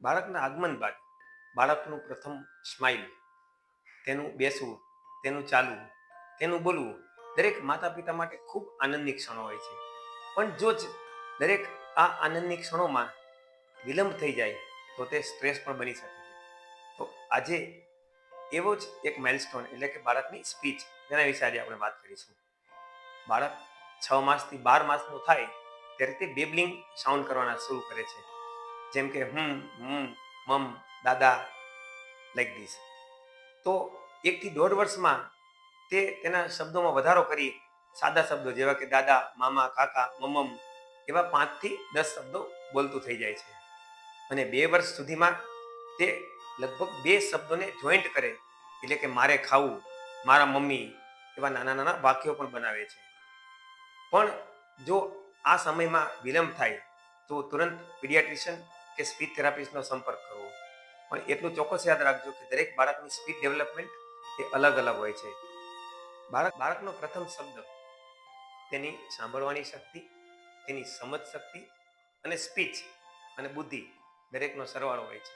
બાળકના આગમન બાદ બાળકનું પ્રથમ સ્માઇલ, તેનું બેસવું, તેનું ચાલવું, તેનું બોલવું દરેક માતા પિતા માટે ખૂબ આનંદની ક્ષણો હોય છે. પણ જો જ દરેક આ આનંદની ક્ષણોમાં વિલંબ થઈ જાય તો તે સ્ટ્રેસ પણ બની શકે છે. તો આજે એવો જ એક માઇલસ્ટોન એટલે કે બાળકની સ્પીચ, તેના વિશે આજે આપણે વાત કરીશું. બાળક 6 માસથી 12 માસનું થાય ત્યારે તે બેબલિંગ સાઉન્ડ કરવાના શરૂ કરે છે. જેમ કે મમ, દાદા, લાઈક ધીસ. તો 1 થી 1.5 વર્ષમાં તે તેના શબ્દોમાં વધારો કરી સાદા શબ્દો જેવા કે દાદા, મામા, કાકા, મમ્મમ એવા 5 થી 10 શબ્દો બોલતું થઈ જાય છે. અને 2 વર્ષ સુધીમાં તે લગભગ 2 શબ્દોને જોઈન્ટ કરે, એટલે કે મારે ખાવું, મારા મમ્મી એવા નાના નાના વાક્યો પણ બનાવે છે. પણ જો આ સમયમાં વિલંબ થાય તો તુરંત પીડિયાટ્રિશિયન કે સ્પીચ થેરાપિસ્ટનો સંપર્ક કરવો. પણ એટલું ચોક્કસ યાદ રાખજો કે દરેક બાળકની સ્પીચ ડેવલપમેન્ટ એ અલગ અલગ હોય છે. બાળકનો પ્રથમ શબ્દ તેની સાંભળવાની શક્તિ, તેની સમજ શક્તિ અને સ્પીચ અને બુદ્ધિ દરેકનો સરવાળો હોય છે.